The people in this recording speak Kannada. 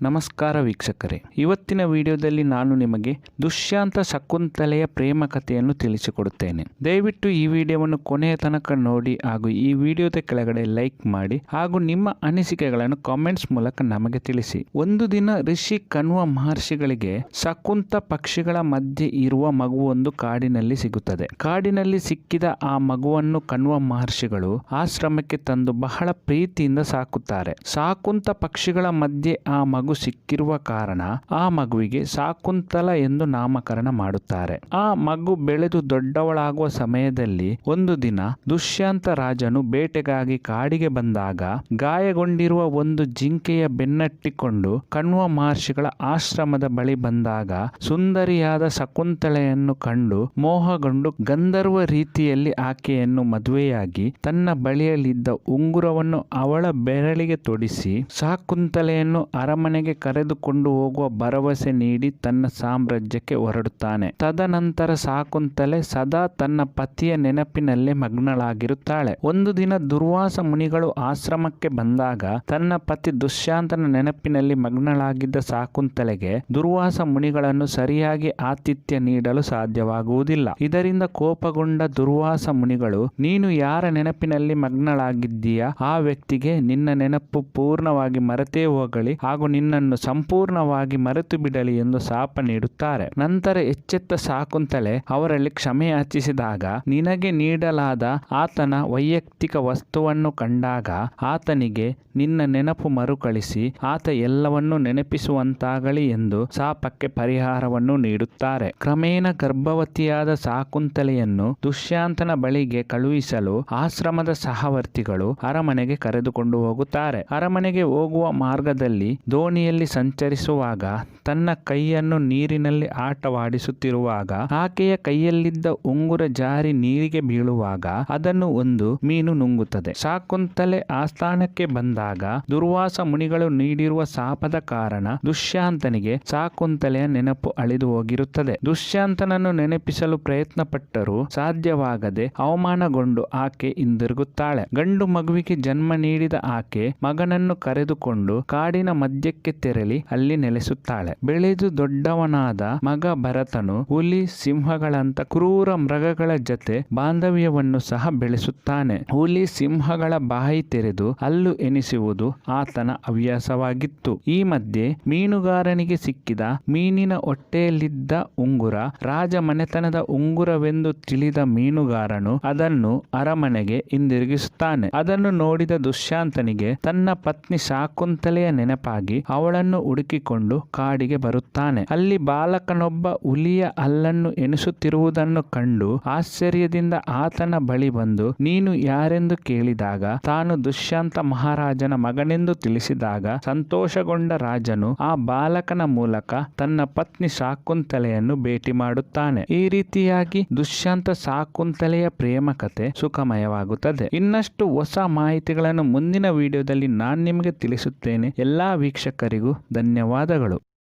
ನಮಸ್ಕಾರ ವೀಕ್ಷಕರೇ, ಇವತ್ತಿನ ವಿಡಿಯೋದಲ್ಲಿ ನಾನು ನಿಮಗೆ ದುಷ್ಯಂತ ಶಕುಂತಲೆಯ ಪ್ರೇಮ ಕಥೆಯನ್ನು ತಿಳಿಸಿಕೊಡುತ್ತೇನೆ. ದಯವಿಟ್ಟು ಈ ವಿಡಿಯೋವನ್ನು ಕೊನೆಯ ತನಕ ನೋಡಿ ಹಾಗೂ ಈ ವಿಡಿಯೋದ ಕೆಳಗಡೆ ಲೈಕ್ ಮಾಡಿ ಹಾಗೂ ನಿಮ್ಮ ಅನಿಸಿಕೆಗಳನ್ನು ಕಾಮೆಂಟ್ಸ್ ಮೂಲಕ ನಮಗೆ ತಿಳಿಸಿ. ಒಂದು ದಿನ ಋಷಿ ಕಣ್ವ ಮಹರ್ಷಿಗಳಿಗೆ ಶಕುಂತ ಪಕ್ಷಿಗಳ ಮಧ್ಯೆ ಇರುವ ಮಗುವೊಂದು ಕಾಡಿನಲ್ಲಿ ಸಿಗುತ್ತದೆ. ಕಾಡಿನಲ್ಲಿ ಸಿಕ್ಕಿದ ಆ ಮಗುವನ್ನು ಕಣ್ವ ಮಹರ್ಷಿಗಳು ಆಶ್ರಮಕ್ಕೆ ತಂದು ಬಹಳ ಪ್ರೀತಿಯಿಂದ ಸಾಕುತ್ತಾರೆ. ಶಕುಂತ ಪಕ್ಷಿಗಳ ಮಧ್ಯೆ ಆ ಮಗು ಸಿಕ್ಕಿರುವ ಕಾರಣ ಆ ಮಗುವಿಗೆ ಶಕುಂತಲ ಎಂದು ನಾಮಕರಣ ಮಾಡುತ್ತಾರೆ. ಆ ಮಗು ಬೆಳೆದು ದೊಡ್ಡವಳಾಗುವ ಸಮಯದಲ್ಲಿ ಒಂದು ದಿನ ದುಷ್ಯಂತ ರಾಜನು ಬೇಟೆಗಾಗಿ ಕಾಡಿಗೆ ಬಂದಾಗ ಗಾಯಗೊಂಡಿರುವ ಒಂದು ಜಿಂಕೆಯ ಬೆನ್ನಟ್ಟಿಕೊಂಡು ಕಣ್ವ ಮಹರ್ಷಿಗಳ ಆಶ್ರಮದ ಬಳಿ ಬಂದಾಗ ಸುಂದರಿಯಾದ ಶಕುಂತಲೆಯನ್ನು ಕಂಡು ಮೋಹಗೊಂಡು ಗಂಧರ್ವ ರೀತಿಯಲ್ಲಿ ಆಕೆಯನ್ನು ಮದುವೆಯಾಗಿ ತನ್ನ ಬಳಿಯಲ್ಲಿದ್ದ ಉಂಗುರವನ್ನು ಅವಳ ಬೆರಳಿಗೆ ತೊಡಿಸಿ ಶಕುಂತಲೆಯನ್ನು ಅರಮನೆಗೆ ಕರೆದುಕೊಂಡು ಹೋಗುವ ಭರವಸೆ ನೀಡಿ ತನ್ನ ಸಾಮ್ರಾಜ್ಯಕ್ಕೆ ಹೊರಡುತ್ತಾನೆ. ತದನಂತರ ಶಕುಂತಲೆ ಸದಾ ತನ್ನ ಪತಿಯ ನೆನಪಿನಲ್ಲೇ ಮಗ್ನಳಾಗಿರುತ್ತಾಳೆ. ಒಂದು ದಿನ ದುರ್ವಾಸ ಮುನಿಗಳು ಆಶ್ರಮಕ್ಕೆ ಬಂದಾಗ ತನ್ನ ಪತಿ ದುಷ್ಯಂತನ ನೆನಪಿನಲ್ಲಿ ಮಗ್ನಳಾಗಿದ್ದ ಶಕುಂತಲೆಗೆ ದುರ್ವಾಸ ಮುನಿಗಳನ್ನು ಸರಿಯಾಗಿ ಆತಿಥ್ಯ ನೀಡಲು ಸಾಧ್ಯವಾಗುವುದಿಲ್ಲ. ಇದರಿಂದ ಕೋಪಗೊಂಡ ದುರ್ವಾಸ ಮುನಿಗಳು, ನೀನು ಯಾರ ನೆನಪಿನಲ್ಲಿ ಮಗ್ನಳಾಗಿದ್ದೀಯಾ ಆ ವ್ಯಕ್ತಿಗೆ ನಿನ್ನ ನೆನಪು ಪೂರ್ಣವಾಗಿ ಮರೆತೇ ಹೋಗಲಿ ಹಾಗೂ ನಿನ್ನನ್ನು ಸಂಪೂರ್ಣವಾಗಿ ಮರೆತು ಬಿಡಲಿ ಎಂದು ಶಾಪ ನೀಡುತ್ತಾರೆ. ನಂತರ ಎಚ್ಚೆತ್ತ ಶಕುಂತಲೆ ಅವರಲ್ಲಿ ಕ್ಷಮೆ ಯಾಚಿಸಿದಾಗ ನಿನಗೆ ನೀಡಲಾದ ಆತನ ವೈಯಕ್ತಿಕ ವಸ್ತುವನ್ನು ಕಂಡಾಗ ಆತನಿಗೆ ನಿನ್ನ ನೆನಪು ಮರುಕಳಿಸಿ ಆತ ಎಲ್ಲವನ್ನೂ ನೆನಪಿಸುವಂತಾಗಲಿ ಎಂದು ಶಾಪಕ್ಕೆ ಪರಿಹಾರವನ್ನು ನೀಡುತ್ತಾರೆ. ಕ್ರಮೇಣ ಗರ್ಭವತಿಯಾದ ಶಕುಂತಲೆಯನ್ನು ದುಷ್ಯಂತನ ಬಳಿಗೆ ಕಳುಹಿಸಲು ಆಶ್ರಮದ ಸಹವರ್ತಿಗಳು ಅರಮನೆಗೆ ಕರೆದುಕೊಂಡು ಹೋಗುತ್ತಾರೆ. ಅರಮನೆಗೆ ಹೋಗುವ ಮಾರ್ಗದಲ್ಲಿ ದೋಣಿಯಲ್ಲಿ ಸಂಚರಿಸುವಾಗ ತನ್ನ ಕೈಯನ್ನು ನೀರಿನಲ್ಲಿ ಆಟವಾಡಿಸುತ್ತಿರುವಾಗ ಆಕೆಯ ಕೈಯಲ್ಲಿದ್ದ ಉಂಗುರ ಜಾರಿ ನೀರಿಗೆ ಬೀಳುವಾಗ ಅದನ್ನು ಒಂದು ಮೀನು ನುಂಗುತ್ತದೆ. ಶಕುಂತಲೆ ಆಸ್ಥಾನಕ್ಕೆ ಬಂದಾಗ ದುರ್ವಾಸ ಮುನಿಗಳು ನೀಡಿರುವ ಶಾಪದ ಕಾರಣ ದುಷ್ಯಂತನಿಗೆ ಶಕುಂತಲೆಯ ನೆನಪು ಅಳಿದು ಹೋಗಿರುತ್ತದೆ. ದುಷ್ಯಂತನನ್ನು ನೆನಪಿಸಲು ಪ್ರಯತ್ನ ಪಟ್ಟರೂ ಸಾಧ್ಯವಾಗದೆ ಅವಮಾನಗೊಂಡು ಆಕೆ ಹಿಂದಿರುಗುತ್ತಾಳೆ. ಗಂಡು ಮಗುವಿಗೆ ಜನ್ಮ ನೀಡಿದ ಆಕೆ ಮಗನನ್ನು ಕರೆದುಕೊಂಡು ಕಾಡಿನ ಮಧ್ಯಕ್ಕೆ ತೆರಳಿ ಅಲ್ಲಿ ನೆಲೆಸುತ್ತಾಳೆ. ಬೆಳೆದು ದೊಡ್ಡವನಾದ ಮಗ ಭರತನು ಹುಲಿ ಸಿಂಹಗಳಂತ ಕ್ರೂರ ಮೃಗಗಳ ಜೊತೆ ಬಾಂಧವ್ಯವನ್ನು ಸಹ ಬೆಳೆಸುತ್ತಾನೆ. ಹುಲಿ ಸಿಂಹಗಳ ಬಾಯಿ ತೆರೆದು ಹಲ್ಲು ಎನಿಸುವುದು ಆತನ ಹವ್ಯಾಸವಾಗಿತ್ತು. ಈ ಮಧ್ಯೆ ಮೀನುಗಾರನಿಗೆ ಸಿಕ್ಕಿದ ಮೀನಿನ ಹೊಟ್ಟೆಯಲ್ಲಿದ್ದ ಉಂಗುರ ರಾಜಮನೆತನದ ಉಂಗುರವೆಂದು ತಿಳಿದ ಮೀನುಗಾರನು ಅದನ್ನು ಅರಮನೆಗೆ ಹಿಂದಿರುಗಿಸುತ್ತಾನೆ. ಅದನ್ನು ನೋಡಿದ ದುಷ್ಯಂತನಿಗೆ ತನ್ನ ಪತ್ನಿ ಶಕುಂತಲೆಯ ನೆನಪಾಗಿ ಅವಳನ್ನು ಹುಡುಕಿಕೊಂಡು ಕಾಡಿಗೆ ಬರುತ್ತಾನೆ. ಅಲ್ಲಿ ಬಾಲಕನೊಬ್ಬ ಹುಲಿಯ ಹಲ್ಲನ್ನು ಎನಿಸುತ್ತಿರುವುದನ್ನು ಕಂಡು ಆಶ್ಚರ್ಯದಿಂದ ಆತನ ಬಳಿ ಬಂದು ನೀನು ಯಾರೆಂದು ಕೇಳಿದಾಗ ತಾನು ದುಷ್ಯಂತ ಮಹಾರಾಜನ ಮಗನೆಂದು ತಿಳಿಸಿದಾಗ ಸಂತೋಷಗೊಂಡ ರಾಜನು ಆ ಬಾಲಕನ ಮೂಲಕ ತನ್ನ ಪತ್ನಿ ಶಕುಂತಲೆಯನ್ನು ಭೇಟಿ ಮಾಡುತ್ತಾನೆ. ಈ ರೀತಿಯಾಗಿ ದುಷ್ಯಂತ ಶಕುಂತಲೆಯ ಪ್ರೇಮ ಕಥೆ ಸುಖಮಯವಾಗುತ್ತದೆ. ಇನ್ನಷ್ಟು ಹೊಸ ಮಾಹಿತಿಗಳನ್ನು ಮುಂದಿನ ವಿಡಿಯೋದಲ್ಲಿ ನಾನು ನಿಮಗೆ ತಿಳಿಸುತ್ತೇನೆ. ಎಲ್ಲಾ ವೀಕ್ಷಕರಿಗೂ ಧನ್ಯವಾದಗಳು.